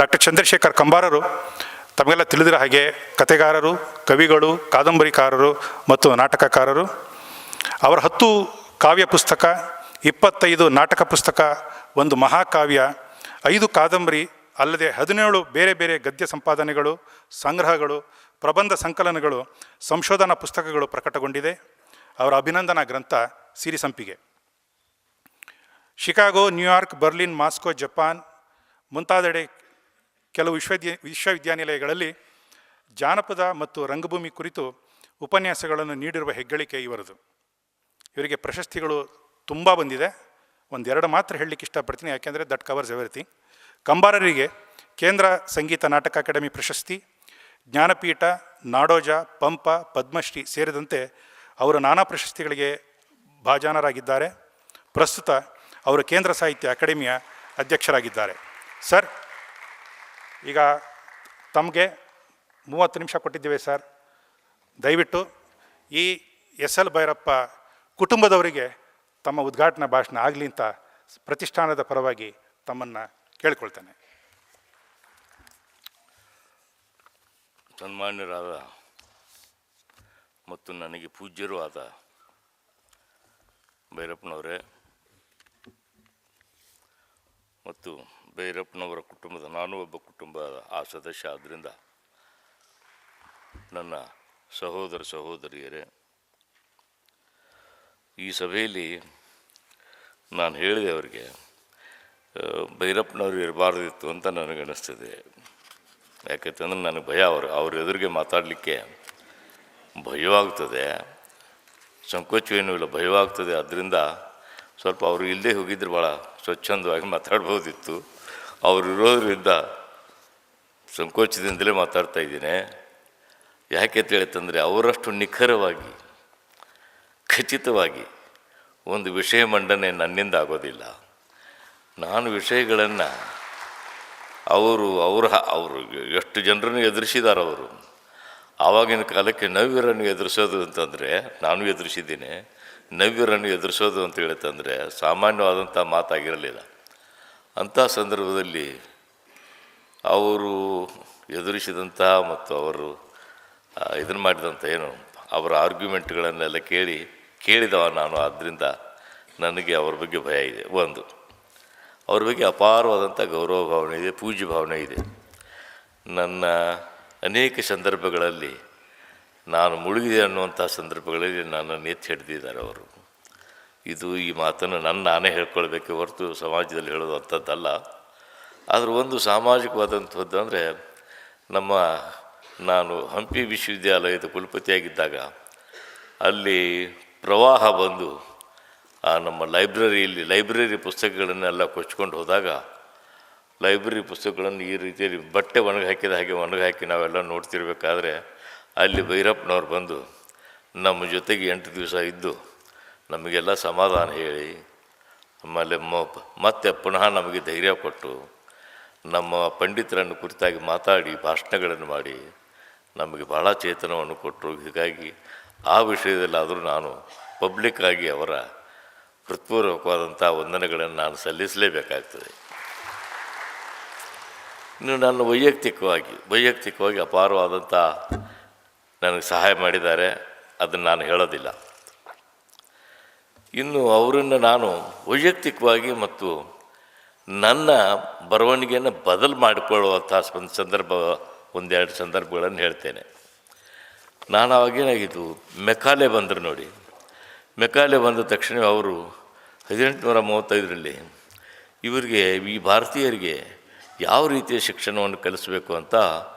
Doctor Chandrashekhar ಕಂಬಾರರು ತಮಗೆಲ್ಲ ತಿಳಿದಿರೋ ಹಾಗೆ ಕಥೆಗಾರರು, ಕವಿಗಳು, ಕಾದಂಬರಿಕಾರರು ಮತ್ತು ನಾಟಕಕಾರರು. ಅವರ 10 ಕಾವ್ಯ ಪುಸ್ತಕ, 25 ನಾಟಕ ಪುಸ್ತಕ, 1 ಮಹಾಕಾವ್ಯ, 5 ಕಾದಂಬರಿ ಅಲ್ಲದೆ 17 ಬೇರೆ ಬೇರೆ ಗದ್ಯ ಸಂಪಾದನೆಗಳು, ಸಂಗ್ರಹಗಳು, ಪ್ರಬಂಧ ಸಂಕಲನಗಳು, ಸಂಶೋಧನಾ ಪುಸ್ತಕಗಳು ಪ್ರಕಟಗೊಂಡಿದೆ. ಅವರ ಅಭಿನಂದನಾ ಗ್ರಂಥ Sirisampige. Chicago, New York, Berlin, Moscow, Japan ಮುಂತಾದೆಡೆ ಕೆಲವು ವಿಶ್ವವಿದ್ಯಾನಿಲಯಗಳಲ್ಲಿ ಜಾನಪದ ಮತ್ತು ರಂಗಭೂಮಿ ಕುರಿತು ಉಪನ್ಯಾಸಗಳನ್ನು ನೀಡಿರುವ ಹೆಗ್ಗಳಿಕೆ ಇವರದು. ಇವರಿಗೆ ಪ್ರಶಸ್ತಿಗಳು ತುಂಬ ಬಂದಿದೆ. 1-2 ಮಾತ್ರ ಹೇಳಲಿಕ್ಕೆ ಇಷ್ಟಪಡ್ತೀನಿ, ಯಾಕೆಂದರೆ ದಟ್ ಕವರ್ಸ್ ಎವ್ರಿಥಿಂಗ್. ಕಂಬಾರರಿಗೆ ಕೇಂದ್ರ ಸಂಗೀತ ನಾಟಕ ಅಕಾಡೆಮಿ ಪ್ರಶಸ್ತಿ, ಜ್ಞಾನಪೀಠ, ನಾಡೋಜ, ಪಂಪ, ಪದ್ಮಶ್ರೀ ಸೇರಿದಂತೆ ಅವರು ನಾನಾ ಪ್ರಶಸ್ತಿಗಳಿಗೆ ಭಾಜನರಾಗಿದ್ದಾರೆ. ಪ್ರಸ್ತುತ ಅವರು ಕೇಂದ್ರ ಸಾಹಿತ್ಯ ಅಕಾಡೆಮಿಯ ಅಧ್ಯಕ್ಷರಾಗಿದ್ದಾರೆ. ಸರ್, ಈಗ ತಮಗೆ 30 ನಿಮಿಷ ಕೊಟ್ಟಿದ್ದೇವೆ ಸರ್. ದಯವಿಟ್ಟು ಈ ಎಸ್.ಎಲ್. ಭೈರಪ್ಪ ಕುಟುಂಬದವರಿಗೆ ತಮ್ಮ ಉದ್ಘಾಟನಾ ಭಾಷಣ ಆಗಲಿ ಅಂತ ಪ್ರತಿಷ್ಠಾನದ ಪರವಾಗಿ ತಮ್ಮನ್ನು ಕೇಳಿಕೊಳ್ತೇನೆ. ಸನ್ಮಾನ್ಯರಾದ ಮತ್ತು ನನಗೆ ಪೂಜ್ಯರೂ ಆದ ಭೈರಪ್ಪನವರೇ ಮತ್ತು ಭೈರಪ್ಪನವರ ಕುಟುಂಬದ, ನಾನು ಒಬ್ಬ ಕುಟುಂಬದ ಆ ಸದಸ್ಯ ಆದ್ದರಿಂದ ನನ್ನ ಸಹೋದರ ಸಹೋದರಿಯರೇ, ಈ ಸಭೆಯಲ್ಲಿ ನಾನು ಹೇಳಿದೆ ಅವರಿಗೆ ಭೈರಪ್ಪನವರು ಇರಬಾರ್ದಿತ್ತು ಅಂತ ನನಗನ್ನಿಸ್ತದೆ. ಯಾಕೆಂತಂದ್ರೆ ನನಗೆ ಭಯ, ಅವ್ರ ಎದುರಿಗೆ ಮಾತಾಡಲಿಕ್ಕೆ ಭಯವಾಗ್ತದೆ, ಸಂಕೋಚವೇನೂ ಇಲ್ಲ, ಭಯವಾಗ್ತದೆ. ಆದ್ದರಿಂದ ಸ್ವಲ್ಪ ಅವರು ಇಲ್ಲದೆ ಹೋಗಿದ್ರೆ ಭಾಳ ಸ್ವಚ್ಛಂದವಾಗಿ ಮಾತಾಡ್ಬೋದಿತ್ತು. ಅವರು ಇರೋದ್ರಿಂದ ಸಂಕೋಚದಿಂದಲೇ ಮಾತಾಡ್ತಾ ಇದ್ದೀನಿ. ಯಾಕೆ ತಿಳಿತಂದರೆ ಅವರಷ್ಟು ನಿಖರವಾಗಿ ಖಚಿತವಾಗಿ ಒಂದು ವಿಷಯ ಮಂಡನೆ ನನ್ನಿಂದ ಆಗೋದಿಲ್ಲ. ನಾನು ವಿಷಯಗಳನ್ನು ಅವರು ಎಷ್ಟು ಜನರನ್ನು ಎದುರಿಸಿದ್ದಾರೆ. ಅವರು ಆವಾಗಿನ ಕಾಲಕ್ಕೆ ನವ್ಯರನ್ನು ಎದುರಿಸೋದು ಅಂತಂದರೆ ನಾನು ಎದುರಿಸಿದ್ದೀನಿ. ನವ್ಯರನ್ನು ಎದುರಿಸೋದು ಅಂತ ಹೇಳ್ತಂದರೆ ಸಾಮಾನ್ಯವಾದಂಥ ಮಾತಾಗಿರಲಿಲ್ಲ. ಅಂಥ ಸಂದರ್ಭದಲ್ಲಿ ಅವರು ಎದುರಿಸಿದಂಥ ಮತ್ತು ಅವರು ಇದನ್ನು ಮಾಡಿದಂಥ ಅವರ ಆರ್ಗ್ಯುಮೆಂಟ್ಗಳನ್ನೆಲ್ಲ ಕೇಳಿದವ ನಾನು. ಆದ್ದರಿಂದ ನನಗೆ ಅವ್ರ ಬಗ್ಗೆ ಭಯ ಇದೆ. ಅವ್ರ ಬಗ್ಗೆ ಅಪಾರವಾದಂಥ ಗೌರವ ಭಾವನೆ ಇದೆ, ಪೂಜ್ಯ ಭಾವನೆ ಇದೆ. ನನ್ನ ಅನೇಕ ಸಂದರ್ಭಗಳಲ್ಲಿ ನಾನು ಮುಳುಗಿದೆ ಅನ್ನುವಂಥ ಸಂದರ್ಭಗಳಲ್ಲಿ ನನ್ನನ್ನು ಎತ್ತಿ ಹಿಡಿದಿದ್ದಾರೆ ಅವರು. ಈ ಮಾತನ್ನು ನಾನೇ ಹೇಳ್ಕೊಳ್ಬೇಕೆ ಹೊರತು ಸಮಾಜದಲ್ಲಿ ಹೇಳೋದು ಅಂಥದ್ದಲ್ಲ. ಆದರೆ ಒಂದು ಸಾಮಾಜಿಕವಾದಂಥದ್ದು ಅಂದರೆ, ನಾನು ಹಂಪಿ ವಿಶ್ವವಿದ್ಯಾಲಯದ ಕುಲಪತಿಯಾಗಿದ್ದಾಗ ಅಲ್ಲಿ ಪ್ರವಾಹ ಬಂದು ನಮ್ಮ ಲೈಬ್ರರಿ ಪುಸ್ತಕಗಳನ್ನೆಲ್ಲ ಕೊಚ್ಕೊಂಡು ಹೋದಾಗ, ಲೈಬ್ರರಿ ಪುಸ್ತಕಗಳನ್ನು ಈ ರೀತಿಯಲ್ಲಿ ಬಟ್ಟೆ ಒಣಗಿ ಹಾಕಿದ ಹಾಗೆ ಒಣಗಿ ನಾವೆಲ್ಲ ನೋಡ್ತಿರ್ಬೇಕಾದ್ರೆ ಅಲ್ಲಿ ಭೈರಪ್ಪನವ್ರು ಬಂದು ನಮ್ಮ ಜೊತೆಗೆ 8 ದಿವಸ ಇದ್ದು ನಮಗೆಲ್ಲ ಸಮಾಧಾನ ಹೇಳಿ, ಆಮೇಲೆ ಮತ್ತೆ ಪುನಃ ನಮಗೆ ಧೈರ್ಯ ಕೊಟ್ಟು, ನಮ್ಮ ಪಂಡಿತರನ್ನು ಕುರಿತಾಗಿ ಮಾತಾಡಿ ಭಾಷಣಗಳನ್ನು ಮಾಡಿ ನಮಗೆ ಭಾಳ ಚೇತನವನ್ನು ಕೊಟ್ಟರು. ಹೀಗಾಗಿ ಆ ವಿಷಯದಲ್ಲಾದರೂ ನಾನು ಪಬ್ಲಿಕ್ಕಾಗಿ ಅವರ ಹೃತ್ಪೂರ್ವಕವಾದಂಥ ವಂದನೆಗಳನ್ನು ನಾನು ಸಲ್ಲಿಸಲೇಬೇಕಾಗ್ತದೆ. ಇನ್ನು ನಾನು ವೈಯಕ್ತಿಕವಾಗಿ ಅಪಾರವಾದಂಥ ನನಗೆ ಸಹಾಯ ಮಾಡಿದ್ದಾರೆ, ಅದನ್ನು ನಾನು ಹೇಳೋದಿಲ್ಲ. ಇನ್ನು ಅವರನ್ನು ನಾನು ವೈಯಕ್ತಿಕವಾಗಿ ಮತ್ತು ನನ್ನ ಬರವಣಿಗೆಯನ್ನು ಬದಲು ಮಾಡಿಕೊಳ್ಳುವಂಥ ಒಂದೆರಡು ಸಂದರ್ಭಗಳನ್ನು ಹೇಳ್ತೇನೆ. ನಾನು ಅವಾಗೇನಾಗಿದ್ದು, ಮೆಕಾಲೆ ಬಂದರು ನೋಡಿ. ಮೆಕಾಲೆ ಬಂದ ತಕ್ಷಣ ಅವರು 1835ರಲ್ಲಿ ಈ ಭಾರತೀಯರಿಗೆ ಯಾವ ರೀತಿಯ ಶಿಕ್ಷಣವನ್ನು ಕಲಿಸಬೇಕು ಅಂತ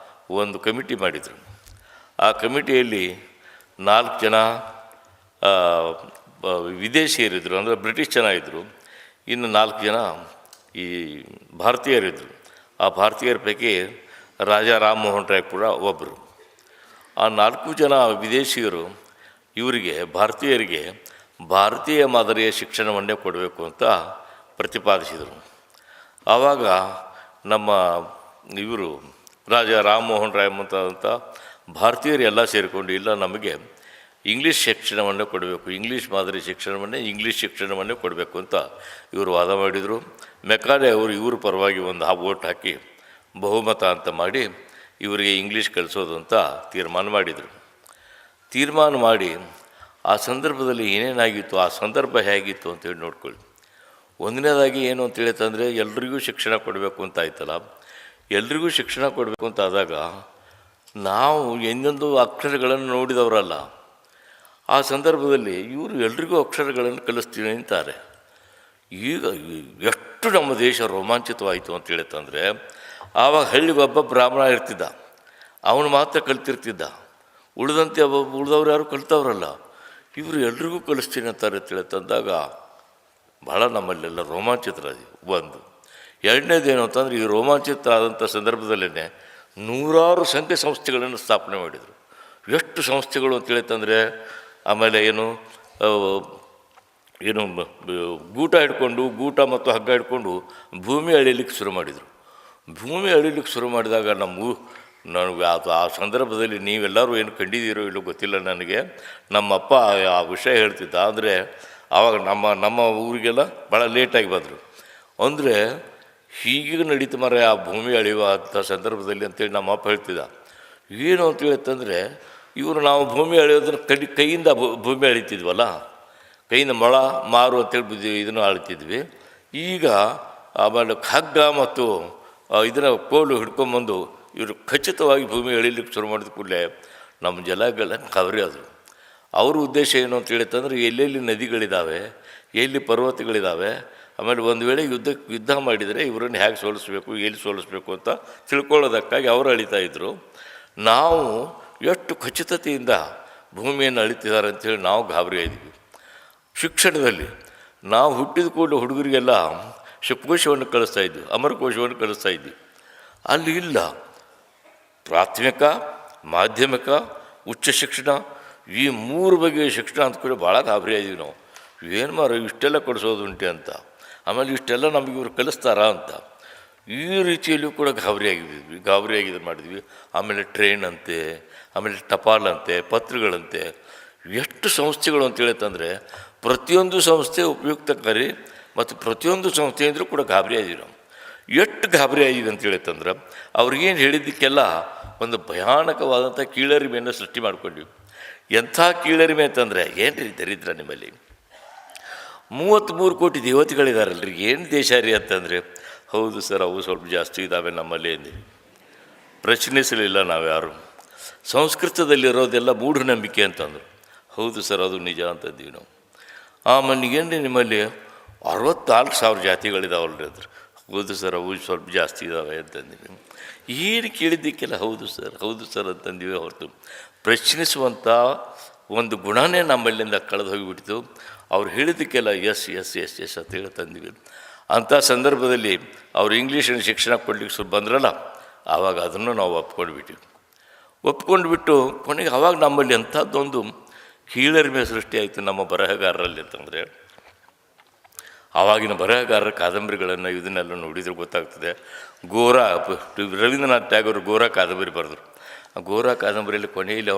ಒಂದು ಕಮಿಟಿ ಮಾಡಿದರು. ಆ ಕಮಿಟಿಯಲ್ಲಿ 4 ಜನ ವಿದೇಶಿಯರಿದ್ದರು, ಅಂದರೆ ಬ್ರಿಟಿಷ್ ಜನ ಇದ್ದರು. ಇನ್ನು 4 ಜನ ಈ ಭಾರತೀಯರಿದ್ದರು. ಆ ಭಾರತೀಯರ ಪೈಕಿ ರಾಜಾ ರಾಮಮೋಹನ್ ರಾಯ್ ಕೂಡ ಒಬ್ಬರು. ಆ 4 ಜನ ವಿದೇಶಿಯರು ಭಾರತೀಯರಿಗೆ ಭಾರತೀಯ ಮಾದರಿಯ ಶಿಕ್ಷಣವನ್ನೇ ಕೊಡಬೇಕು ಅಂತ ಪ್ರತಿಪಾದಿಸಿದರು. ಆವಾಗ ನಮ್ಮ ರಾಜಾ ರಾಮಮೋಹನ್ ರಾಯ್ ಮುಂತಾದಂಥ ಭಾರತೀಯರು ಎಲ್ಲ ಸೇರಿಕೊಂಡು, ಇಲ್ಲ ನಮಗೆ ಇಂಗ್ಲೀಷ್ ಶಿಕ್ಷಣವನ್ನೇ ಕೊಡಬೇಕು, ಇಂಗ್ಲೀಷ್ ಮಾದರಿ ಶಿಕ್ಷಣವನ್ನೇ ಕೊಡಬೇಕು ಅಂತ ಇವರು ವಾದ ಮಾಡಿದರು. ಮೆಕಾಲೆ ಅವರು ಇವ್ರ ಪರವಾಗಿ ಒಂದು ಓಟ್ ಹಾಕಿ ಬಹುಮತ ಅಂತ ಮಾಡಿ ಇವರಿಗೆ ಇಂಗ್ಲೀಷ್ ಕಲಿಸೋದು ಅಂತ ತೀರ್ಮಾನ ಮಾಡಿದರು. ತೀರ್ಮಾನ ಮಾಡಿ ಆ ಸಂದರ್ಭದಲ್ಲಿ ಏನೇನಾಗಿತ್ತು, ಆ ಸಂದರ್ಭ ಹೇಗಿತ್ತು ಅಂತೇಳಿ ನೋಡ್ಕೊಳ್ಳಿ. ಒಂದನೇದಾಗಿ ಏನು ಅಂತೇಳಿ ತಂದರೆ ಎಲ್ರಿಗೂ ಶಿಕ್ಷಣ ಕೊಡಬೇಕು ಅಂತ ಆಯ್ತಲ್ಲ. ಎಲ್ರಿಗೂ ಶಿಕ್ಷಣ ಕೊಡಬೇಕು ಅಂತ ಆದಾಗ ನಾವು ಎಂದೊಂದು ಅಕ್ಷರಗಳನ್ನು ನೋಡಿದವರಲ್ಲ. ಆ ಸಂದರ್ಭದಲ್ಲಿ ಇವರು ಎಲ್ರಿಗೂ ಅಕ್ಷರಗಳನ್ನು ಕಲಿಸ್ತೀನಿ ಅಂತಾರೆ. ಈಗ ಎಷ್ಟು ನಮ್ಮ ದೇಶ ರೋಮಾಂಚಿತವಾಯಿತು ಅಂತೇಳಿ ತಂದರೆ, ಆವಾಗ ಹಳ್ಳಿಗೊಬ್ಬ ಬ್ರಾಹ್ಮಣ ಇರ್ತಿದ್ದ, ಅವನು ಮಾತ್ರ ಕಲ್ತಿರ್ತಿದ್ದ, ಉಳಿದಂತೆ ಉಳಿದವ್ರು ಯಾರು ಕಲ್ತವ್ರಲ್ಲ. ಇವರು ಎಲ್ರಿಗೂ ಕಲಿಸ್ತೀನಿ ಅಂತಾರೆ ಅಂತೇಳಿ ತಂದಾಗ ಭಾಳ ನಮ್ಮಲ್ಲೆಲ್ಲ ರೋಮಾಂಚಿತರಾದಿ. ಒಂದು ಎರಡನೇದೇನು ಅಂತಂದರೆ, ಈ ರೋಮಾಂಚಿತ ಆದಂಥ ಸಂದರ್ಭದಲ್ಲೇ ನೂರಾರು ಸಂಘ-ಸಂಸ್ಥೆಗಳನ್ನು ಸ್ಥಾಪನೆ ಮಾಡಿದರು. ಎಷ್ಟು ಸಂಸ್ಥೆಗಳು ಅಂತೇಳಿ ತಂದರೆ, ಆಮೇಲೆ ಏನು ಗೂಟ ಹಿಡ್ಕೊಂಡು, ಗೂಟ ಮತ್ತು ಹಗ್ಗ ಹಿಡ್ಕೊಂಡು ಭೂಮಿ ಅಳಿಲಿಕ್ಕೆ ಶುರು ಮಾಡಿದರು. ಭೂಮಿ ಅಳಿಲಿಕ್ಕೆ ಶುರು ಮಾಡಿದಾಗ ನನಗೆ ಆ ಸಂದರ್ಭದಲ್ಲಿ ನೀವೆಲ್ಲರೂ ಏನು ಕಂಡಿದ್ದೀರೋ ಇಲ್ಲೋ ಗೊತ್ತಿಲ್ಲ ನನಗೆ, ನಮ್ಮಪ್ಪ ಆ ವಿಷಯ ಹೇಳ್ತಿದ್ದ. ಅಂದರೆ ಆವಾಗ ನಮ್ಮ ಊರಿಗೆಲ್ಲ ಭಾಳ ಲೇಟಾಗಿ ಬಂದರು. ಅಂದರೆ ಹೀಗೆ ನಡೀತು ಮರ ಆ ಭೂಮಿ ಅಳಿಯುವ ಅಂಥ ಸಂದರ್ಭದಲ್ಲಿ ಅಂತೇಳಿ ನಮ್ಮಪ್ಪ ಹೇಳ್ತಿದ್ದ. ಏನು ಅಂತೇಳಿತ್ತಂದರೆ, ಇವರು ನಾವು ಭೂಮಿ ಅಳಿಯೋದನ್ನು ಕೈಯಿಂದ ಭೂಮಿ ಅಳಿತಿದ್ವಲ್ಲ, ಕೈಯಿಂದ ಮೊಳ ಮಾರು ಅಂತೇಳಿ ಇದನ್ನು ಅಳಿತಿದ್ವಿ. ಈಗ ಆಮೇಲೆ ಹಗ್ಗ ಮತ್ತು ಇದರ ಕೋಲು ಹಿಡ್ಕೊಂಬಂದು ಇವರು ಖಚಿತವಾಗಿ ಭೂಮಿ ಎಳಿಲಿಕ್ಕೆ ಶುರು ಮಾಡಿದ ಕೂಡಲೇ ನಮ್ಮ ಜಲಗಳ ಕವರಿ ಆದರು. ಅವ್ರ ಉದ್ದೇಶ ಏನು ಅಂತ ಹೇಳಿತ್ತಂದ್ರೆ, ಎಲ್ಲೆಲ್ಲಿ ನದಿಗಳಿದ್ದಾವೆ, ಎಲ್ಲಿ ಪರ್ವತಗಳಿದ್ದಾವೆ, ಆಮೇಲೆ ಒಂದು ವೇಳೆ ಯುದ್ಧ ಮಾಡಿದರೆ ಇವರನ್ನು ಹೇಗೆ ಸೋಲಿಸ್ಬೇಕು, ಎಲ್ಲಿ ಸೋಲಿಸ್ಬೇಕು ಅಂತ ತಿಳ್ಕೊಳ್ಳೋದಕ್ಕಾಗಿ ಅವರು ಅಳಿತಾಯಿದ್ರು. ನಾವು ಎಷ್ಟು ಖಚಿತತೆಯಿಂದ ಭೂಮಿಯನ್ನು ಅಳಿತಿದ್ದಾರೆ ಅಂಥೇಳಿ ನಾವು ಗಾಬರಿ ಆಯಿದ್ವಿ. ಶಿಕ್ಷಣದಲ್ಲಿ ನಾವು ಹುಟ್ಟಿದ ಕೂಡಲೇ ಹುಡುಗರಿಗೆಲ್ಲ ಶಬ್ದಕೋಶವನ್ನು ಕಳಿಸ್ತಾಯಿದ್ವಿ, ಅಮರಕೋಶವನ್ನು ಕಳಿಸ್ತಾಯಿದ್ವಿ. ಅಲ್ಲಿ ಇಲ್ಲ. ಪ್ರಾಥಮಿಕ, ಮಾಧ್ಯಮಿಕ, ಉಚ್ಚ ಶಿಕ್ಷಣ, ಈ ಮೂರು ಬಗೆಯ ಶಿಕ್ಷಣ ಅಂತ ಕೂಡ ಭಾಳ ಗಾಬರಿ ಆಯಿದ್ವಿ ನಾವು. ಏನು ಮಾರೋ ಇಷ್ಟೆಲ್ಲ ಕೊಡಿಸೋದುಂಟೆ ಅಂತ, ಆಮೇಲೆ ಇಷ್ಟೆಲ್ಲ ನಮಗೆ ಇವರು ಕಲಿಸ್ತಾರಾ ಅಂತ, ಈ ರೀತಿಯಲ್ಲೂ ಕೂಡ ಗಾಬರಿ ಆಗಿದ್ದು ಮಾಡಿದ್ವಿ. ಆಮೇಲೆ ಟ್ರೈನ್ ಅಂತೆ, ಆಮೇಲೆ ಟಪಾಲ್ ಅಂತೆ, ಪತ್ರಗಳಂತೆ, ಎಷ್ಟು ಸಂಸ್ಥೆಗಳು ಅಂತೇಳಿತಂದರೆ ಪ್ರತಿಯೊಂದು ಸಂಸ್ಥೆ ಉಪಯುಕ್ತಕಾರಿ ಮತ್ತು ಪ್ರತಿಯೊಂದು ಸಂಸ್ಥೆಯಿಂದಲೂ ಕೂಡ ಗಾಬರಿ ಆಗಿದ್ದೀವಿ ನಾವು. ಎಷ್ಟು ಗಾಬರಿ ಆಗಿದೆ ಅಂತೇಳಿತಂದ್ರೆ, ಅವ್ರಿಗೇನು ಹೇಳಿದ್ದಕ್ಕೆಲ್ಲ ಒಂದು ಭಯಾನಕವಾದಂಥ ಕೀಳರಿಮೆಯನ್ನು ಸೃಷ್ಟಿ ಮಾಡ್ಕೊಂಡ್ವಿ. ಎಂಥ ಕೀಳರಿಮೆ ಅಂತಂದರೆ, ಏನು ರೀ ದರಿದ್ರ ನಿಮ್ಮಲ್ಲಿ 33 ಕೋಟಿ ದೇವತೆಗಳಿದಾರಲ್ರಿ, ಏನು ದೇಶ ರೀ ಅಂತಂದರೆ, ಹೌದು ಸರ್ ಅವು ಸ್ವಲ್ಪ ಜಾಸ್ತಿ ಇದ್ದಾವೆ ನಮ್ಮಲ್ಲಿ ಅಂದಿವಿ. ಪ್ರಶ್ನಿಸಲಿಲ್ಲ ನಾವು ಯಾರು. ಸಂಸ್ಕೃತದಲ್ಲಿರೋದೆಲ್ಲ ಮೂಢನಂಬಿಕೆ ಅಂತಂದರು. ಹೌದು ಸರ್ ಅದು ನಿಜ ಅಂತಂದೀವಿ ನಾವು. ಆಮೇಲೆ ಏನು ನಿಮ್ಮಲ್ಲಿ 64,000 ಜಾತಿಗಳಿದಾವಲ್ರಿ ಅಂದ್ರೆ, ಹೌದು ಸರ್ ಅವು ಸ್ವಲ್ಪ ಜಾಸ್ತಿ ಇದ್ದಾವೆ ಅಂತಂದಿವಿ. ಏನು ಕೇಳಿದ್ದಕ್ಕೆಲ್ಲ ಹೌದು ಸರ್ ಅಂತಂದಿವಿ ಹೊರತು ಪ್ರಶ್ನಿಸುವಂಥ ಒಂದು ಗುಣನೇ ನಮ್ಮಲ್ಲಿಂದ ಕಳೆದು ಹೋಗಿಬಿಡ್ತು. ಅವ್ರು ಹೇಳಿದ್ದಕ್ಕೆಲ್ಲ ಎಸ್ ಅಂತ ಹೇಳಿ ತಂದಿವಿ. ಅಂಥ ಸಂದರ್ಭದಲ್ಲಿ ಅವ್ರು ಇಂಗ್ಲೀಷಿನ ಶಿಕ್ಷಣ ಕೊಡ್ಲಿಕ್ಕೆ ಬಂದ್ರಲ್ಲ, ಆವಾಗ ಅದನ್ನು ನಾವು ಒಪ್ಕೊಂಡ್ಬಿಟ್ಟು ಕೊನೆಗೆ ಆವಾಗ ನಮ್ಮಲ್ಲಿ ಅಂಥದ್ದೊಂದು ಕೀಳರಿಮೆ ಸೃಷ್ಟಿಯಾಯಿತು ನಮ್ಮ ಬರಹಗಾರರಲ್ಲಿ ಅಂತಂದರೆ. ಆವಾಗಿನ ಬರಹಗಾರರ ಕಾದಂಬರಿಗಳನ್ನು ಇದನ್ನೆಲ್ಲ ನೋಡಿದರೆ ಗೊತ್ತಾಗ್ತದೆ. ರವೀಂದ್ರನಾಥ್ ಟ್ಯಾಗೋರ್ ಗೋರಾ ಕಾದಂಬರಿ ಬರೆದರು. ಆ ಗೋರಾ ಕಾದಂಬರಿಯಲ್ಲಿ ಕೊನೆಯಲ್ಲಿ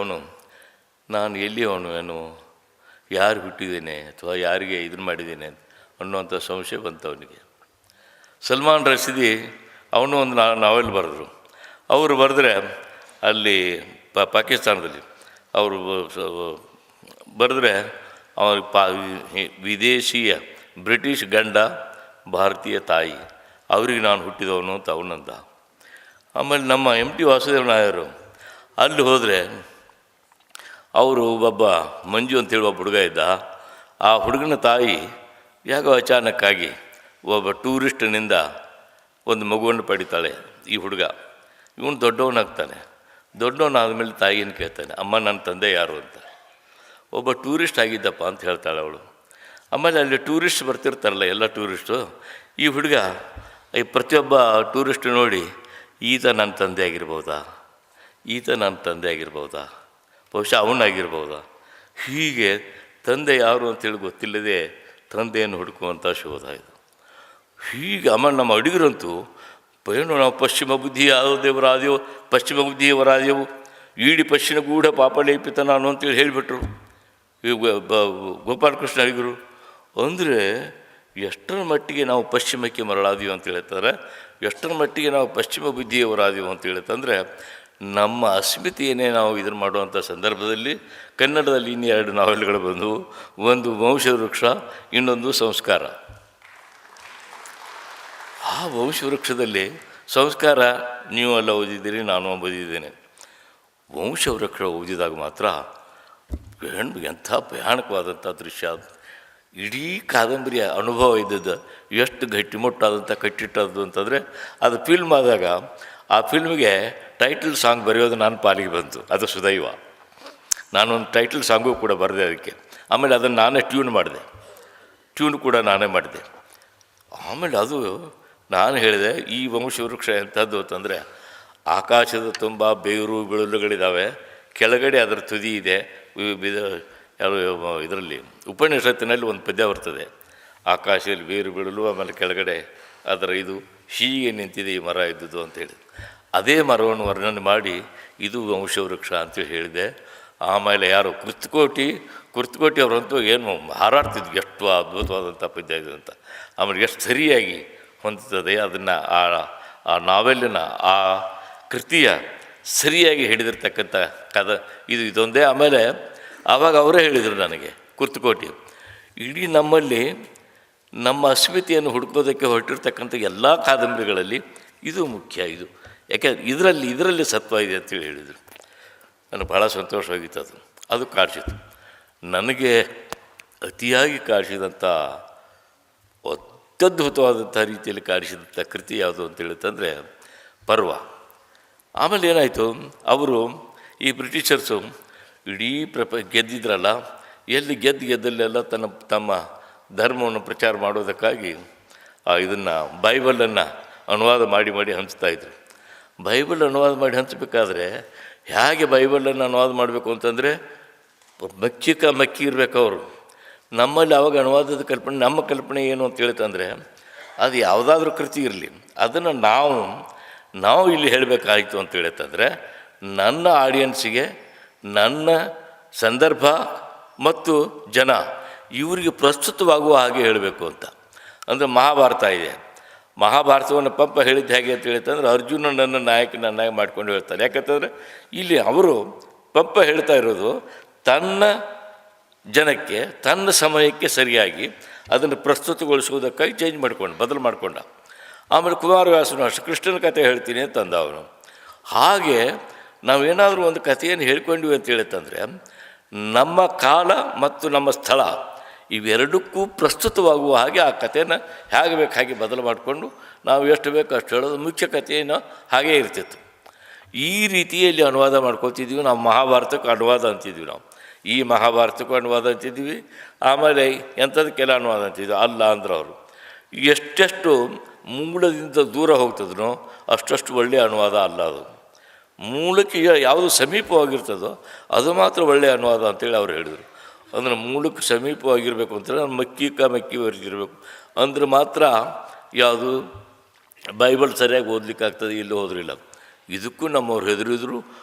ನಾನು ಎಲ್ಲಿ ಏನು ಯಾರು ಹುಟ್ಟಿದ್ದೇನೆ ಅಥವಾ ಯಾರಿಗೆ ಇದನ್ನು ಮಾಡಿದ್ದೇನೆ ಅನ್ನುವಂಥ ಸಂಶಯ ಬಂತು ಅವನಿಗೆ. ಸಲ್ಮಾನ್ ರಶೀದಿ ಅವನು ಒಂದು ನಾವೆಲ್ ಬರೆದರು. ಅವರು ಬರೆದ್ರೆ ಅಲ್ಲಿ ಪಾಕಿಸ್ತಾನದಲ್ಲಿ ಅವರು ಬರೆದ್ರೆ ವಿದೇಶಿಯ ಬ್ರಿಟಿಷ್ ಗಂಡ ಭಾರತೀಯ ತಾಯಿ ಅವ್ರಿಗೆ ನಾನು ಹುಟ್ಟಿದವನು ಅಂತ ಅವನಂದ. ಆಮೇಲೆ ನಮ್ಮ MT ವಾಸುದೇವ ನಾಯರು ಅಲ್ಲಿ ಹೋದರೆ ಅವರು ಒಬ್ಬ ಮಂಜು ಅಂತೇಳಿ ಒಬ್ಬ ಹುಡುಗ ಇದ್ದ. ಆ ಹುಡುಗನ ತಾಯಿ ಯಾಕೋ ಅಚಾನಕ್ಕಾಗಿ ಒಬ್ಬ ಟೂರಿಸ್ಟ್ನಿಂದ ಒಂದು ಮಗುವನ್ನು ಪಡಿತಾಳೆ. ಈ ಹುಡುಗ ಇವನು ದೊಡ್ಡವನಾಗ್ತಾನೆ. ದೊಡ್ಡವನಾದಮೇಲೆ ತಾಯಿಯನ್ನು ಕೇಳ್ತಾನೆ, ಅಮ್ಮ ನನ್ನ ತಂದೆ ಯಾರು ಅಂತ. ಒಬ್ಬ ಟೂರಿಸ್ಟ್ ಆಗಿದ್ದಪ್ಪ ಅಂತ ಹೇಳ್ತಾಳೆ ಅವಳು. ಆಮೇಲೆ ಅಲ್ಲಿ ಟೂರಿಸ್ಟ್ ಬರ್ತಿರ್ತಾರಲ್ಲ ಎಲ್ಲ ಟೂರಿಸ್ಟು, ಈ ಹುಡುಗ ಈ ಪ್ರತಿಯೊಬ್ಬ ಟೂರಿಸ್ಟ್ ನೋಡಿ ಈತ ನನ್ನ ತಂದೆ ಆಗಿರ್ಬೋದಾ, ಬಹುಶಃ ಅವನಾಗಿರ್ಬೋದಾ, ಹೀಗೆ ತಂದೆ ಯಾರು ಅಂತೇಳಿ ಗೊತ್ತಿಲ್ಲದೆ ತಂದೆಯನ್ನು ಹುಡುಕುವಂಥ ಶೋಧ ಇದು. ಹೀಗೆ ಆಮೇಲೆ ನಮ್ಮ ಅಡುಗರಂತೂ ಏನು ನಾವು ಪಶ್ಚಿಮ ಬುದ್ಧಿಯವರಾದೆವು ಈಡಿ ಪಶ್ಚಿಮ ಗೂಢ ಪಾಪಲೇಪಿತ ನಾನು ಅಂತೇಳಿ ಹೇಳಿಬಿಟ್ರು ಗೋಪಾಲಕೃಷ್ಣ ಅಡಿಗರು. ಅಂದರೆ ಎಷ್ಟರ ಮಟ್ಟಿಗೆ ನಾವು ಪಶ್ಚಿಮಕ್ಕೆ ಮರಳಾದೀವಿ ಅಂತ ಹೇಳ್ತಾರೆ. ಎಷ್ಟರ ಮಟ್ಟಿಗೆ ನಾವು ಪಶ್ಚಿಮ ಬುದ್ಧಿಯವರಾದೀವಿ ಅಂತ ಹೇಳುತ್ತಂದರೆ ನಮ್ಮ ಅಸ್ಮಿತೆಯನ್ನೇ ನಾವು ಇದನ್ನು ಮಾಡುವಂಥ ಸಂದರ್ಭದಲ್ಲಿ ಕನ್ನಡದಲ್ಲಿ ಇನ್ನೂ 2 ನಾವೆಲ್ಗಳು ಬಂದವು. ಒಂದು ವಂಶವೃಕ್ಷ, ಇನ್ನೊಂದು ಸಂಸ್ಕಾರ. ಆ ವಂಶವೃಕ್ಷದಲ್ಲಿ ಸಂಸ್ಕಾರ ನೀವು ಎಲ್ಲ ಓದಿದ್ದೀರಿ, ನಾನು ಓದಿದ್ದೇನೆ. ವಂಶವೃಕ್ಷ ಓದಿದಾಗ ಮಾತ್ರ ಎಂಥ ಭಯಾನಕವಾದಂಥ ದೃಶ್ಯ. ಇಡೀ ಕಾದಂಬರಿಯ ಅನುಭವ ಇದ್ದದ್ದು ಎಷ್ಟು ಗಟ್ಟಿಮುಟ್ಟಾದಂಥ ಕಟ್ಟಿಟ್ಟದ್ದು ಅಂತಂದರೆ, ಅದು ಫಿಲ್ಮ್ ಆದಾಗ ಆ ಫಿಲ್ಮಿಗೆ ಟೈಟಲ್ ಸಾಂಗ್ ಬರೆಯೋದು ನನ್ನ ಪಾಲಿಗೆ ಬಂತು. ಅದು ಸುದೈವ. ನಾನೊಂದು ಟೈಟಲ್ ಸಾಂಗು ಕೂಡ ಬರೆದೆ ಅದಕ್ಕೆ. ಆಮೇಲೆ ಅದನ್ನು ನಾನೇ ಟ್ಯೂನ್ ಕೂಡ ನಾನೇ ಮಾಡಿದೆ. ಆಮೇಲೆ ಅದು ನಾನು ಹೇಳಿದೆ, ಈ ವಂಶವೃಕ್ಷ ಎಂಥದ್ದು ಅಂತಂದರೆ ಆಕಾಶದ ತುಂಬ ಬೇರು ಬಿಳುಲುಗಳಿದ್ದಾವೆ, ಕೆಳಗಡೆ ಅದರ ತುದಿ ಇದೆ. ಇದರಲ್ಲಿ ಉಪನಿಷತ್ತಿನಲ್ಲಿ ಒಂದು ಪದ್ಯ ಬರ್ತದೆ, ಆಕಾಶದಲ್ಲಿ ಬೇರು ಬಿಡಲು, ಆಮೇಲೆ ಕೆಳಗಡೆ ಅದರ ಇದು ಹೀಗೆ ನಿಂತಿದೆ ಈ ಮರ ಇದ್ದುದು ಅಂತೇಳಿ. ಅದೇ ಮರವನ್ನು ವರ್ಣನೆ ಮಾಡಿ ಇದು ವಂಶವೃಕ್ಷ ಅಂತೇಳಿ ಹೇಳಿದೆ. ಆಮೇಲೆ ಯಾರು ಕುರ್ತಕೋಟಿ ಅವರಂತೂ ಏನು ಹಾರಾಡ್ತಿದ್ವಿ, ಎಷ್ಟು ಅದ್ಭುತವಾದಂಥ ಪದ್ಯ ಇದೆ ಅಂತ. ಆಮೇಲೆ ಎಷ್ಟು ಸರಿಯಾಗಿ ಹೊಂದುತ್ತದೆ ಅದನ್ನು, ಆ ನಾವೆಲ್ಲಿನ ಆ ಕೃತಿಯ ಸರಿಯಾಗಿ ಹಿಡಿದಿರ್ತಕ್ಕಂಥ ಇದೊಂದೇ. ಆಮೇಲೆ ಆವಾಗ ಅವರೇ ಹೇಳಿದರು ನನಗೆ, ಕುರ್ತಕೋಟಿ, ಇಡೀ ನಮ್ಮಲ್ಲಿ ನಮ್ಮ ಅಸ್ಮಿತೆಯನ್ನು ಹುಡುಕೋದಕ್ಕೆ ಹೊರಟಿರ್ತಕ್ಕಂಥ ಎಲ್ಲ ಕಾದಂಬರಿಗಳಲ್ಲಿ ಇದು ಮುಖ್ಯ, ಇದು ಯಾಕೆ ಇದರಲ್ಲಿ ಸತ್ವ ಇದೆ ಅಂತೇಳಿ ಹೇಳಿದರು. ನನಗೆ ಭಾಳ ಸಂತೋಷವಾಗಿತ್ತು. ಅದು ಕಾಡಿಸಿತು. ನನಗೆ ಅತಿಯಾಗಿ ಕಾಡಿಸಿದಂಥ, ಅತ್ಯದ್ಭುತವಾದಂಥ ರೀತಿಯಲ್ಲಿ ಕಾಡಿಸಿದಂಥ ಕೃತಿ ಯಾವುದು ಅಂತ ಹೇಳುತ್ತಂದರೆ ಪರ್ವ. ಆಮೇಲೆ ಏನಾಯಿತು, ಅವರು ಈ ಬ್ರಿಟಿಷರ್ಸು ಇಡೀ ಗೆದ್ದಿದ್ರಲ್ಲ, ಎಲ್ಲಿ ಗೆದ್ದಲ್ಲೆಲ್ಲ ತಮ್ಮ ಧರ್ಮವನ್ನು ಪ್ರಚಾರ ಮಾಡೋದಕ್ಕಾಗಿ ಇದನ್ನು ಬೈಬಲನ್ನು ಅನುವಾದ ಮಾಡಿ ಹಂಚ್ತಾಯಿದ್ರು. ಬೈಬಲ್ ಅನುವಾದ ಮಾಡಿ ಹಂಚಬೇಕಾದ್ರೆ ಹೇಗೆ ಬೈಬಲನ್ನು ಅನುವಾದ ಮಾಡಬೇಕು ಅಂತಂದರೆ ಮಕ್ಕಿ ಇರಬೇಕು ಅವರು. ನಮ್ಮಲ್ಲಿ ಅವಾಗ ಅನುವಾದದ ಕಲ್ಪನೆ, ನಮ್ಮ ಕಲ್ಪನೆ ಏನು ಅಂತ ಹೇಳ್ತಂದರೆ, ಅದು ಯಾವುದಾದ್ರೂ ಕೃತಿ ಇರಲಿ, ಅದನ್ನು ನಾವು ಇಲ್ಲಿ ಹೇಳಬೇಕಾಯಿತು ಅಂತ ಹೇಳ್ತಂದರೆ ನನ್ನ ಆಡಿಯನ್ಸಿಗೆ, ನನ್ನ ಸಂದರ್ಭ ಮತ್ತು ಜನ ಇವರಿಗೆ ಪ್ರಸ್ತುತವಾಗುವ ಹಾಗೆ ಹೇಳಬೇಕು ಅಂತ. ಅಂದರೆ ಮಹಾಭಾರತ ಇದೆ, ಮಹಾಭಾರತವನ್ನು ಪಂಪ ಹೇಳಿದ್ದು ಹೇಗೆ ಅಂತ ಹೇಳ್ತಂದ್ರೆ ಅರ್ಜುನನನ್ನು ನಾಯಕನನ್ನಾಗಿ ಮಾಡ್ಕೊಂಡು ಹೇಳ್ತಾರೆ. ಯಾಕಂತಂದರೆ ಇಲ್ಲಿ ಅವರು ಪಂಪ ಹೇಳ್ತಾ ಇರೋದು ತನ್ನ ಜನಕ್ಕೆ, ತನ್ನ ಸಮಯಕ್ಕೆ ಸರಿಯಾಗಿ ಅದನ್ನು ಪ್ರಸ್ತುತಗೊಳಿಸುವುದಕ್ಕಾಗಿ ಬದಲು ಮಾಡಿಕೊಂಡ. ಆಮೇಲೆ ಕುಮಾರವ್ಯಾಸನು ಅಷ್ಟು ಕೃಷ್ಣನ ಕಥೆ ಹೇಳ್ತೀನಿ ಅಂತಂದ ಅವನು. ಹಾಗೆ ನಾವೇನಾದರೂ ಒಂದು ಕಥೆಯನ್ನು ಹೇಳ್ಕೊಂಡ್ವಿ ಅಂತ ಹೇಳುತ್ತಂದರೆ ನಮ್ಮ ಕಾಲ ಮತ್ತು ನಮ್ಮ ಸ್ಥಳ ಇವೆರಡಕ್ಕೂ ಪ್ರಸ್ತುತವಾಗುವ ಹಾಗೆ ಆ ಕಥೆನ ಹೇಗೆ ಬೇಕು ಹಾಗೆ ಬದಲು ಮಾಡಿಕೊಂಡು ನಾವು ಎಷ್ಟು ಬೇಕು ಅಷ್ಟು ಹೇಳೋದು, ಮುಖ್ಯ ಕಥೆಯನ್ನು ಹಾಗೇ ಇರ್ತಿತ್ತು. ಈ ರೀತಿಯಲ್ಲಿ ಅನುವಾದ ಮಾಡ್ಕೊತಿದ್ವಿ ನಾವು. ಮಹಾಭಾರತಕ್ಕೆ ಅನುವಾದ ಅಂತಿದ್ವಿ ನಾವು, ಈ ಮಹಾಭಾರತಕ್ಕೂ ಅನುವಾದ ಅಂತಿದ್ವಿ. ಆಮೇಲೆ ಎಂಥದಕ್ಕೆಲ್ಲ ಅನುವಾದ ಅಂತಿದ್ವಿ. ಅಲ್ಲ ಅಂದ್ರೆ ಅವರು ಎಷ್ಟೆಷ್ಟು ಮೂಲದಿಂದ ದೂರ ಹೋಗ್ತದೋ ಅಷ್ಟು ಒಳ್ಳೆಯ ಅನುವಾದ ಅಲ್ಲ. ಅದು ಮೂಲಕ್ಕೆ ಯಾವುದು ಸಮೀಪವಾಗಿರ್ತದೋ ಅದು ಮಾತ್ರ ಒಳ್ಳೆಯ ಅನುವಾದ ಅಂತೇಳಿ ಅವ್ರು ಹೇಳಿದರು. ಅಂದರೆ ಮೂಲಕ್ಕೆ ಸಮೀಪವಾಗಿರಬೇಕು ಅಂತೇಳಿ ಮಕ್ಕಿ ವರ್ಗಿರಬೇಕು ಅಂದ್ರೆ ಮಾತ್ರ ಯಾವುದು ಬೈಬಲ್ ಸರಿಯಾಗಿ ಓದಲಿಕ್ಕೆ ಆಗ್ತದೆ. ಇಲ್ಲಿ ಹೋದ್ರಿಲ್ಲ. ಇದಕ್ಕೂ ನಮ್ಮವ್ರು ಹೆದರಿದ್ರು,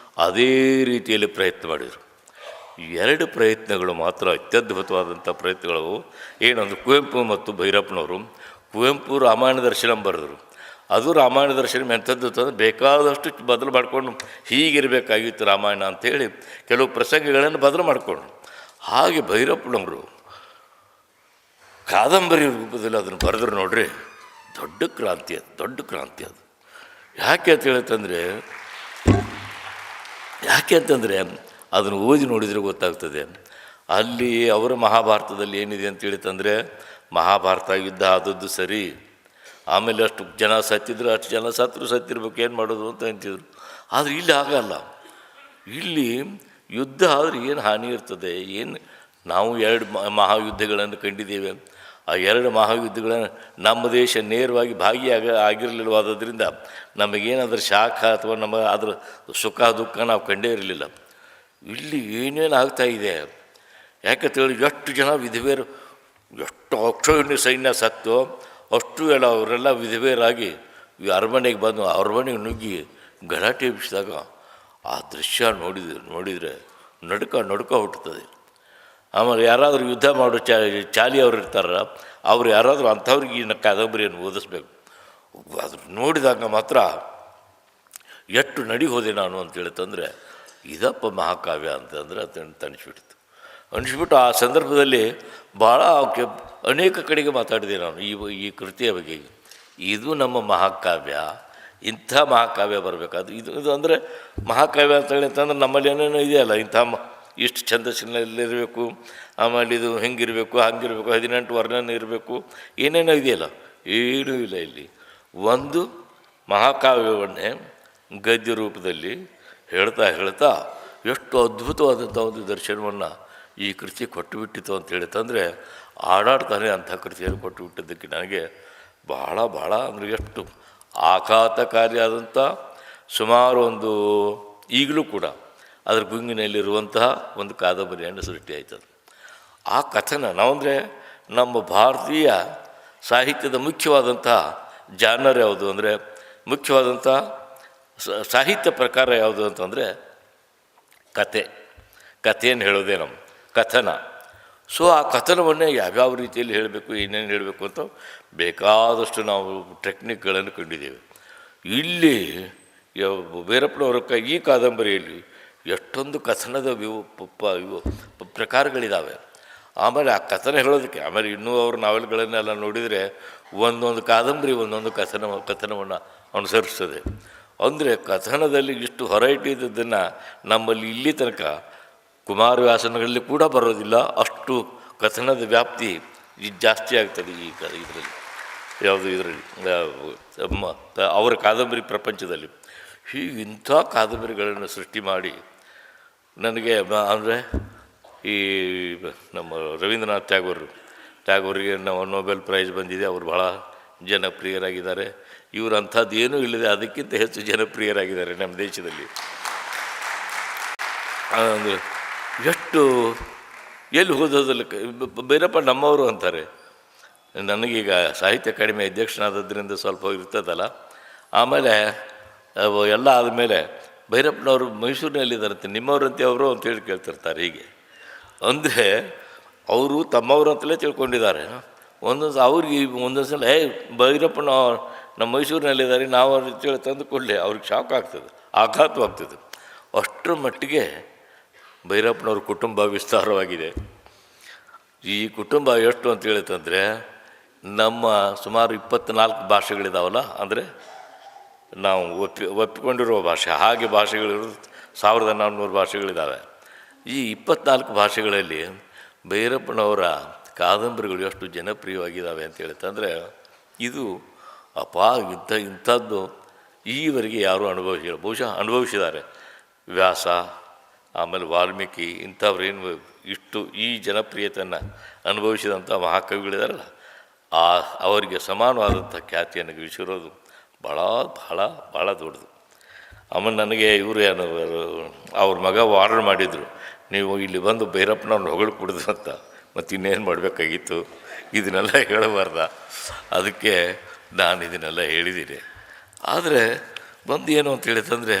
ಅದೇ ರೀತಿಯಲ್ಲಿ ಪ್ರಯತ್ನ ಮಾಡಿದರು. 2 ಪ್ರಯತ್ನಗಳು ಮಾತ್ರ ಅತ್ಯದ್ಭುತವಾದಂಥ ಪ್ರಯತ್ನಗಳು. ಏನಂದ್ರೆ ಕುವೆಂಪು ಮತ್ತು ಭೈರಪ್ಪನವರು. ಕುವೆಂಪು ರಾಮಾಯಣ ದರ್ಶನ ಬರೆದರು. ಅದು ರಾಮಾಯಣ ದರ್ಶನ ಎಂಥದ್ದು ಅಂತಂದ್ರೆ ಬೇಕಾದಷ್ಟು ಬದಲು ಮಾಡಿಕೊಂಡು ಹೀಗಿರಬೇಕಾಗಿತ್ತು ರಾಮಾಯಣ ಅಂಥೇಳಿ ಕೆಲವು ಪ್ರಸಂಗಗಳನ್ನು ಬದಲು ಮಾಡಿಕೊಂಡು. ಹಾಗೆ ಭೈರಪ್ಪನವರು ಕಾದಂಬರಿ ರೂಪದಲ್ಲಿ ಅದನ್ನು ಬರೆದ್ರು ನೋಡ್ರಿ. ದೊಡ್ಡ ಕ್ರಾಂತಿ ಅದು. ಯಾಕೆ ಅಂತಂದರೆ ಅದನ್ನು ಓದಿ ನೋಡಿದರೆ ಗೊತ್ತಾಗ್ತದೆ. ಅಲ್ಲಿ ಅವರ ಮಹಾಭಾರತದಲ್ಲಿ ಏನಿದೆ ಅಂತೇಳಿತಂದರೆ, ಮಹಾಭಾರತ ಯುದ್ಧ ಆದದ್ದು ಸರಿ, ಆಮೇಲೆ ಅಷ್ಟು ಜನ ಸತ್ತಿದ್ರು, ಅಷ್ಟು ಜನ ಸತ್ತಿರ್ಬೇಕು, ಏನು ಮಾಡೋದು ಅಂತ ಅಂತಿದ್ರು. ಆದರೆ ಇಲ್ಲಿ ಆಗಲ್ಲ. ಇಲ್ಲಿ ಯುದ್ಧ ಆದರೆ ಏನು ಹಾನಿ ಇರ್ತದೆ, ಏನು ನಾವು 2 ಮಹಾಯುದ್ಧಗಳನ್ನು ಕಂಡಿದ್ದೇವೆ. ಆ 2 ಮಹಾಯುದ್ಧಗಳನ್ನು ನಮ್ಮ ದೇಶ ನೇರವಾಗಿ ಆಗಿರಲಿಲ್ಲವಾದ್ದರಿಂದ ನಮಗೇನಾದ್ರೂ ಶಾಖ ಅಥವಾ ಅದರ ಸುಖ ದುಃಖ ನಾವು ಕಂಡೇ ಇರಲಿಲ್ಲ. ಇಲ್ಲಿ ಏನೇನು ಆಗ್ತಾಯಿದೆ ಯಾಕಂತೇಳಿ ಎಷ್ಟು ಜನ ವಿಧವೆಯರು, ಎಷ್ಟು ಅಕ್ಷೋಹಿಣಿ ಸೈನ್ಯ ಸತ್ತು ಅಷ್ಟು ಎಲ್ಲ ಅವರೆಲ್ಲ ವಿಧವೆಯರಾಗಿ ಅರಮನೆಗೆ ಬಂದು ಅರಮನೆಗೆ ನುಗ್ಗಿ ಗಲಾಟೆ ಎಬ್ಬಿಸಿದಾಗ ಆ ದೃಶ್ಯ ನೋಡಿದರೆ ನಡುಕ ಹುಟ್ಟುತ್ತದೆ. ಆಮೇಲೆ ಯಾರಾದರೂ ಯುದ್ಧ ಮಾಡೋ ಚಾಲಿ ಅವ್ರು ಇರ್ತಾರಲ್ಲ, ಅವ್ರು ಯಾರಾದರೂ ಅಂಥವ್ರಿಗೆ ಈ ಕಾದಂಬರಿಯನ್ನು ಓದಿಸ್ಬೇಕು. ಅದು ನೋಡಿದಾಗ ಮಾತ್ರ ಎಷ್ಟು ನಡಿ ಹೋದೆ ನಾನು ಅಂತೇಳಿತಂದರೆ ಇದಪ್ಪ ಮಹಾಕಾವ್ಯ ಅಂತಂದರೆ ಅದು ಅನಿಸ್ಬಿಟ್ಟಿತ್ತು. ಅನಿಸ್ಬಿಟ್ಟು ಆ ಸಂದರ್ಭದಲ್ಲಿ ಭಾಳ ಅನೇಕ ಕಡೆಗೆ ಮಾತಾಡಿದೆ ನಾನು ಈ ಕೃತಿಯ ಬಗ್ಗೆ. ಇದು ನಮ್ಮ ಮಹಾಕಾವ್ಯ, ಇಂಥ ಮಹಾಕಾವ್ಯ ಬರಬೇಕಾದ್ರು ಇದು ಅಂದರೆ ಮಹಾಕಾವ್ಯ ಅಂತೇಳಿ ಅಂತಂದ್ರೆ ನಮ್ಮಲ್ಲಿ ಏನೇನೋ ಇದೆಯಲ್ಲ, ಇಷ್ಟು ಛಂದಸ್ಸಿನಲ್ಲಿರಬೇಕು, ಆಮೇಲೆ ಇದು ಹೆಂಗಿರಬೇಕು ಹಂಗಿರಬೇಕು, 18 ವರ್ಣನೆ ಇರಬೇಕು, ಏನೇನೋ ಇದೆಯಲ್ಲ, ಏನೂ ಇಲ್ಲ. ಇಲ್ಲಿ ಒಂದು ಮಹಾಕಾವ್ಯವನ್ನೇ ಗದ್ಯ ರೂಪದಲ್ಲಿ ಹೇಳ್ತಾ ಎಷ್ಟು ಅದ್ಭುತವಾದಂಥ ಒಂದು ದರ್ಶನವನ್ನು ಈ ಕೃತಿ ಕೊಟ್ಟುಬಿಟ್ಟಿತು ಅಂತ ಹೇಳಿತಂದರೆ, ಆಡಾಡ್ತಾನೆ ಅಂಥ ಕೃತಿಯನ್ನು ಕೊಟ್ಟುಬಿಟ್ಟಿದ್ದಕ್ಕೆ ನನಗೆ ಭಾಳ ಅಂದರೆ ಎಷ್ಟು ಆಘಾತಕಾರಿಯಾದಂಥ ಸುಮಾರು ಒಂದು ಈಗಲೂ ಕೂಡ ಅದರ ಗುಂಗಿನಲ್ಲಿರುವಂತಹ ಒಂದು ಕಾದಂಬರಿಯನ್ನು ಸೃಷ್ಟಿ ಆಯ್ತದೆ. ಆ ಕಥನ ನಾವಂದರೆ ನಮ್ಮ ಭಾರತೀಯ ಸಾಹಿತ್ಯದ ಮುಖ್ಯವಾದಂತಹ ಜಾನರ್ ಯಾವುದು ಅಂದರೆ, ಮುಖ್ಯವಾದಂಥ ಸಾಹಿತ್ಯ ಪ್ರಕಾರ ಯಾವುದು ಅಂತಂದರೆ ಕಥೆಯನ್ನು ಹೇಳೋದೇ ನಮ್ಮ ಕಥನ. ಸೊ ಆ ಕಥನವನ್ನೇ ಯಾವ್ಯಾವ ರೀತಿಯಲ್ಲಿ ಹೇಳಬೇಕು, ಏನೇನು ಹೇಳಬೇಕು ಅಂತ ಬೇಕಾದಷ್ಟು ನಾವು ಟೆಕ್ನಿಕ್ಗಳನ್ನು ಕಂಡಿದ್ದೇವೆ. ಇಲ್ಲಿ ವೀರಪ್ಪನವರ ಈ ಕಾದಂಬರಿಯಲ್ಲಿ ಎಷ್ಟೊಂದು ಕಥನದ ಇವು ಪ್ರಕಾರಗಳಿದ್ದಾವೆ. ಆಮೇಲೆ ಆ ಕಥನ ಹೇಳೋದಕ್ಕೆ ಆಮೇಲೆ ಇನ್ನೂ ಅವ್ರ ನಾವೆಲ್ಗಳನ್ನೆಲ್ಲ ನೋಡಿದರೆ ಒಂದೊಂದು ಕಾದಂಬರಿ ಒಂದೊಂದು ಕಥನವನ್ನು ಅನುಸರಿಸ್ತದೆ. ಅಂದರೆ ಕಥನದಲ್ಲಿ ಇಷ್ಟು ಹೊರೈಟಿ ಇದ್ದದ್ದನ್ನು ನಮ್ಮಲ್ಲಿ ಇಲ್ಲಿ ತನಕ ಕುಮಾರವ್ಯಾಸನಗಳಲ್ಲಿ ಕೂಡ ಬರೋದಿಲ್ಲ. ಅಷ್ಟು ಕಥನದ ವ್ಯಾಪ್ತಿ ಜಾಸ್ತಿ ಆಗ್ತದೆ ಇದರಲ್ಲಿ, ಯಾವುದು ಇದರಲ್ಲಿ ಅವರ ಕಾದಂಬರಿ ಪ್ರಪಂಚದಲ್ಲಿ. ಹೀಗೆ ಇಂಥ ಕಾದಂಬರಿಗಳನ್ನು ಸೃಷ್ಟಿ ಮಾಡಿ ನನಗೆ ಅಂದರೆ ಈ ನಮ್ಮ ರವೀಂದ್ರನಾಥ್ ಟ್ಯಾಗೋರಿಗೆ ನಾವು ನೊಬೆಲ್ ಪ್ರೈಸ್ ಬಂದಿದೆ. ಅವರು ಭಾಳ ಜನಪ್ರಿಯರಾಗಿದ್ದಾರೆ. ಇವರು ಅಂಥದ್ದು ಏನೂ ಇಲ್ಲದೆ ಅದಕ್ಕಿಂತ ಹೆಚ್ಚು ಜನಪ್ರಿಯರಾಗಿದ್ದಾರೆ ನಮ್ಮ ದೇಶದಲ್ಲಿ. ಅಂದರೆ ಎಷ್ಟು ಎಲ್ಲಿ ಹೋದದಲ್ಲಿ ಭೈರಪ್ಪ ನಮ್ಮವರು ಅಂತಾರೆ. ನನಗೀಗ ಸಾಹಿತ್ಯ ಅಕಾಡೆಮಿ ಅಧ್ಯಕ್ಷನಾದದ್ರಿಂದ ಸ್ವಲ್ಪ ಇರ್ತದಲ್ಲ. ಆಮೇಲೆ ಎಲ್ಲ ಆದಮೇಲೆ ಭೈರಪ್ಪನವರು ಮೈಸೂರಿನಲ್ಲಿದ್ದಾರಂತೆ, ನಿಮ್ಮವ್ರಂತೆ ಅವರು ಅಂತೇಳಿ ಕೇಳ್ತಿರ್ತಾರೆ. ಹೀಗೆ ಅಂದರೆ ಅವರು ತಮ್ಮವರು ಅಂತಲೇ ತಿಳ್ಕೊಂಡಿದ್ದಾರೆ. ಒಂದೊಂದು ಅವ್ರಿಗೆ ಒಂದೊಂದು ಸಲ ಭೈರಪ್ಪನ ನಮ್ಮ ಮೈಸೂರಿನಲ್ಲಿದ್ದಾರೆ ನಾವು ಅಂತೇಳಿ ತಂದು ಕೊಡಲಿ ಅವ್ರಿಗೆ ಶಾಕ್ ಆಗ್ತದೆ, ಆಘಾತವಾಗ್ತದೆ. ಅಷ್ಟರ ಮಟ್ಟಿಗೆ ಭೈರಪ್ಪನವ್ರ ಕುಟುಂಬ ವಿಸ್ತಾರವಾಗಿದೆ. ಈ ಕುಟುಂಬ ಎಷ್ಟು ಅಂತ ಹೇಳಿತಂದರೆ, ನಮ್ಮ ಸುಮಾರು 24 ಭಾಷೆಗಳಿದಾವಲ್ಲ, ಅಂದರೆ ನಾವು ಒಪ್ಪಿಕೊಂಡಿರುವ ಭಾಷೆ, ಹಾಗೆ ಭಾಷೆಗಳಿರೋದು 1400 ಭಾಷೆಗಳಿದ್ದಾವೆ. ಈ 24 ಭಾಷೆಗಳಲ್ಲಿ ಭೈರಪ್ಪನವರ ಕಾದಂಬರಿಗಳು ಎಷ್ಟು ಜನಪ್ರಿಯವಾಗಿದ್ದಾವೆ ಅಂತ ಹೇಳ್ತಂದರೆ, ಇದು ಇಂಥದ್ದು ಈವರೆಗೆ ಯಾರೂ ಅನುಭವಿಸಿಲ್ಲ. ಬಹುಶಃ ಅನುಭವಿಸಿದ್ದಾರೆ ವ್ಯಾಸ, ಆಮೇಲೆ ವಾಲ್ಮೀಕಿ, ಇಂಥವ್ರೇನು ಇಷ್ಟು ಈ ಜನಪ್ರಿಯತೆಯನ್ನು ಅನುಭವಿಸಿದಂಥ ಮಹಾಕವಿಗಳಿದಾರಲ್ಲ, ಅವರಿಗೆ ಸಮಾನವಾದಂಥ ಖ್ಯಾತಿಯನ್ನು ಗಳಿಸಿರೋದು ಭಾಳ ದೊಡ್ಡದು. ಆಮೇಲೆ ನನಗೆ ಇವರು ಅವ್ರ ಮಗ ಆರ್ಡರ್ ಮಾಡಿದರು, ನೀವು ಇಲ್ಲಿ ಬಂದು ಭೈರಪ್ಪನವ್ರನ್ನ ಹೊಗಳ್ಕೊಡ್ದು ಅಂತ. ಮತ್ತು ಇನ್ನೇನು ಮಾಡಬೇಕಾಗಿತ್ತು, ಇದನ್ನೆಲ್ಲ ಹೇಳಬಾರ್ದ. ಅದಕ್ಕೆ ನಾನು ಇದನ್ನೆಲ್ಲ ಹೇಳಿದ್ದೀನಿ. ಆದರೆ ಬಂದು ಏನು ಅಂತ ಹೇಳಿತಂದರೆ,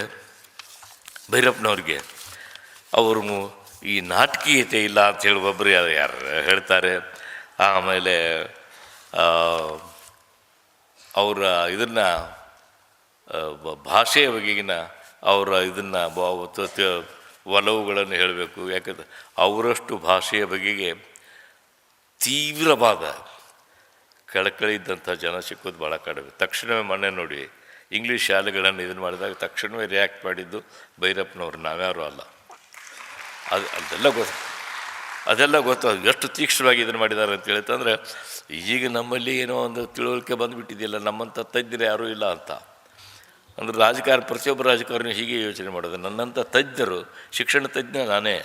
ಭೈರಪ್ಪನವ್ರಿಗೆ ಅವರು ಈ ನಾಟಕೀಯತೆ ಇಲ್ಲ ಅಂಥೇಳಿ ಒಬ್ಬರು ಯಾರು ಹೇಳ್ತಾರೆ. ಆಮೇಲೆ ಅವರ ಇದನ್ನು ಭಾಷೆಯ ಬಗೆಗಿನ ಅವರ ಇದನ್ನು ಒಲವುಗಳನ್ನು ಹೇಳಬೇಕು. ಯಾಕಂದರೆ ಅವರಷ್ಟು ಭಾಷೆಯ ಬಗೆಗೆ ತೀವ್ರವಾದ ಕಳಕಳಿ ಇದ್ದಂಥ ಜನ ಸಿಕ್ಕೋದು ಭಾಳ ಕಡಿಮೆ. ತಕ್ಷಣವೇ ಮೊನ್ನೆ ನೋಡಿ ಇಂಗ್ಲೀಷ್ ಶಾಲೆಗಳನ್ನು ಇದನ್ನು ಮಾಡಿದಾಗ ತಕ್ಷಣವೇ ರಿಯಾಕ್ಟ್ ಮಾಡಿದ್ದು ಭೈರಪ್ಪನವ್ರು, ನಾವ್ಯಾರು ಅಲ್ಲ. ಅದೆಲ್ಲ ಗೊತ್ತು ಎಷ್ಟು ತೀಕ್ಷ್ಣವಾಗಿ ಇದನ್ನು ಮಾಡಿದ್ದಾರೆ ಅಂತ ಹೇಳ್ತಂದರೆ, ಈಗ ನಮ್ಮಲ್ಲಿ ಏನೋ ಒಂದು ತಿಳುವಳಿಕೆ ಬಂದುಬಿಟ್ಟಿದೆಯಲ್ಲ, ನಮ್ಮಂಥ ತಜ್ಞರು ಯಾರೂ ಇಲ್ಲ ಅಂತ. ಅಂದರೆ ಪ್ರತಿಯೊಬ್ಬ ರಾಜಕಾರಣಿ ಹೀಗೆ ಯೋಚನೆ ಮಾಡೋದು. ನನ್ನಂಥ ತಜ್ಞರು, ಶಿಕ್ಷಣ ತಜ್ಞ ನಾನೇ,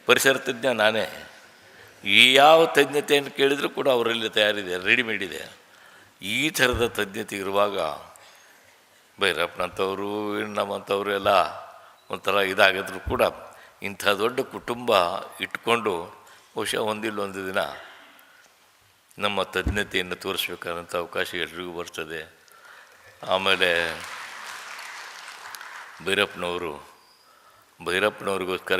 ಪರಿಸರ ತಜ್ಞ ನಾನೇ, ಯಾವ ತಜ್ಞತೆಯನ್ನು ಕೇಳಿದರೂ ಕೂಡ ಅವರಲ್ಲಿ ತಯಾರಿದೆ, ರೆಡಿಮೇಡ್ ಇದೆ. ಈ ಥರದ ತಜ್ಞತೆ ಇರುವಾಗ ಭೈರಪ್ಪನಂಥವರು ನಮ್ಮಂಥವರು ಎಲ್ಲ ಒಂಥರ ಇದಾಗಿದ್ರು ಕೂಡ ಇಂಥ ದೊಡ್ಡ ಕುಟುಂಬ ಇಟ್ಕೊಂಡು ಬಹುಶಃ ಒಂದಿಲ್ಲೊಂದು ದಿನ ನಮ್ಮ ತಜ್ಞತೆಯನ್ನು ತೋರಿಸ್ಬೇಕಾದಂಥ ಅವಕಾಶ ಎಲ್ರಿಗೂ ಬರ್ತದೆ. ಆಮೇಲೆ ಭೈರಪ್ಪನವ್ರಿಗೋಸ್ಕರ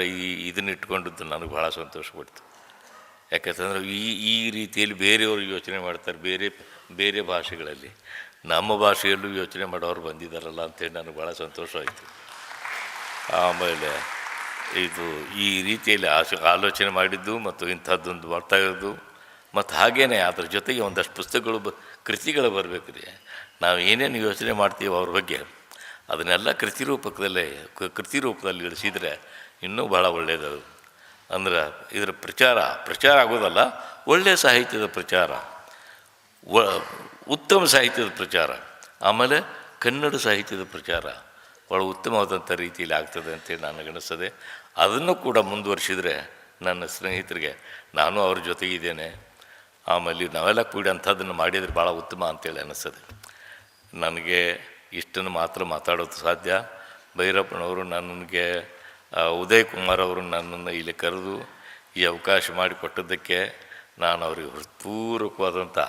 ಇದನ್ನು ಇಟ್ಕೊಂಡದ್ದು ನನಗೆ ಭಾಳ ಸಂತೋಷಪಡ್ತು. ಯಾಕಂತಂದ್ರೆ ಈ ರೀತಿಯಲ್ಲಿ ಬೇರೆಯವರು ಯೋಚನೆ ಮಾಡ್ತಾರೆ ಬೇರೆ ಭಾಷೆಗಳಲ್ಲಿ. ನಮ್ಮ ಭಾಷೆಯಲ್ಲೂ ಯೋಚನೆ ಮಾಡೋರು ಬಂದಿದ್ದಾರಲ್ಲ ಅಂತೇಳಿ ನನಗೆ ಭಾಳ ಸಂತೋಷ ಆಯಿತು. ಆಮೇಲೆ ಇದು ಈ ರೀತಿಯಲ್ಲಿ ಆಲೋಚನೆ ಮಾಡಿದ್ದು ಮತ್ತು ಇಂಥದ್ದೊಂದು ಬರ್ತಾ ಇರೋದು ಮತ್ತು ಹಾಗೇ ಅದ್ರ ಜೊತೆಗೆ ಒಂದಷ್ಟು ಪುಸ್ತಕಗಳು ಕೃತಿಗಳು ಬರಬೇಕು ರೀ. ನಾವು ಏನೇನು ಯೋಚನೆ ಮಾಡ್ತೀವಿ ಅವ್ರ ಬಗ್ಗೆ ಅದನ್ನೆಲ್ಲ ಕೃತಿ ರೂಪದಲ್ಲಿ ಇಳಿಸಿದರೆ ಇನ್ನೂ ಭಾಳ ಒಳ್ಳೆಯದು. ಅಂದ್ರೆ ಇದರ ಪ್ರಚಾರ ಆಗೋದಲ್ಲ, ಒಳ್ಳೆಯ ಸಾಹಿತ್ಯದ ಪ್ರಚಾರ, ಉತ್ತಮ ಸಾಹಿತ್ಯದ ಪ್ರಚಾರ, ಆಮೇಲೆ ಕನ್ನಡ ಸಾಹಿತ್ಯದ ಪ್ರಚಾರ ಭಾಳ ಉತ್ತಮವಾದಂಥ ರೀತಿಯಲ್ಲಿ ಆಗ್ತದೆ ಅಂತೇಳಿ ನನಗನ್ನಿಸ್ತದೆ. ಅದನ್ನು ಕೂಡ ಮುಂದುವರಿಸಿದರೆ ನನ್ನ ಸ್ನೇಹಿತರಿಗೆ, ನಾನು ಅವ್ರ ಜೊತೆಗಿದ್ದೇನೆ, ಆಮೇಲೆ ನಾವೆಲ್ಲ ಕೂಡಿ ಅಂಥದ್ದನ್ನು ಮಾಡಿದರೆ ಭಾಳ ಉತ್ತಮ ಅಂತೇಳಿ ಅನ್ನಿಸ್ತದೆ. ನನಗೆ ಇಷ್ಟನ್ನು ಮಾತ್ರ ಮಾತಾಡೋದು ಸಾಧ್ಯ. ಭೈರಪ್ಪನವರು ನನಗೆ ಉದಯ್ ಕುಮಾರ್ ಅವರು ನನ್ನನ್ನು ಇಲ್ಲಿ ಕರೆದು ಈ ಅವಕಾಶ ಮಾಡಿಕೊಟ್ಟದ್ದಕ್ಕೆ ನಾನು ಅವರಿಗೆ ಹೃತ್ಪೂರ್ವಕವಾದಂಥ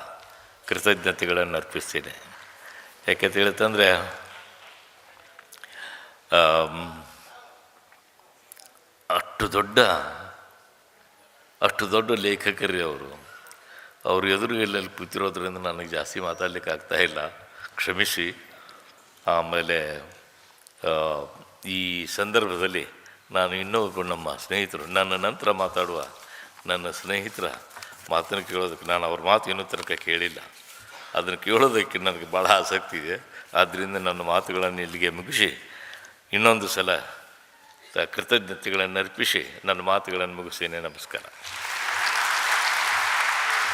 ಕೃತಜ್ಞತೆಗಳನ್ನು ಅರ್ಪಿಸ್ತೇನೆ. ಯಾಕೆ ತಿಳಿತಂದರೆ ಅಷ್ಟು ದೊಡ್ಡ ಲೇಖಕರೇ ಅವರು ಎದುರುಗಲ್ಲಿ ಕೂತಿರೋದ್ರಿಂದ ನನಗೆ ಜಾಸ್ತಿ ಮಾತಾಡಲಿಕ್ಕೆ ಆಗ್ತಾಯಿಲ್ಲ, ಕ್ಷಮಿಸಿ. ಆಮೇಲೆ ಈ ಸಂದರ್ಭದಲ್ಲಿ ನಾನು ಇನ್ನೊಬ್ಬ ನಮ್ಮ ಸ್ನೇಹಿತರು, ನನ್ನ ನಂತರ ಮಾತಾಡುವ ನನ್ನ ಸ್ನೇಹಿತರ ಮಾತನ್ನು ಕೇಳೋದಕ್ಕೆ, ನಾನು ಅವ್ರ ಮಾತು ಇನ್ನೂ ತನಕ ಕೇಳಿಲ್ಲ, ಅದನ್ನು ಕೇಳೋದಕ್ಕೆ ನನಗೆ ಭಾಳ ಆಸಕ್ತಿ ಇದೆ. ಆದ್ದರಿಂದ ನನ್ನ ಮಾತುಗಳನ್ನು ಇಲ್ಲಿಗೆ ಮುಗಿಸಿ ಇನ್ನೊಂದು ಸಲ ಕೃತಜ್ಞತೆಗಳನ್ನು ಅರ್ಪಿಸಿ ನನ್ನ ಮಾತುಗಳನ್ನು ಮುಗಿಸ್ತೇನೆ. ನಮಸ್ಕಾರ.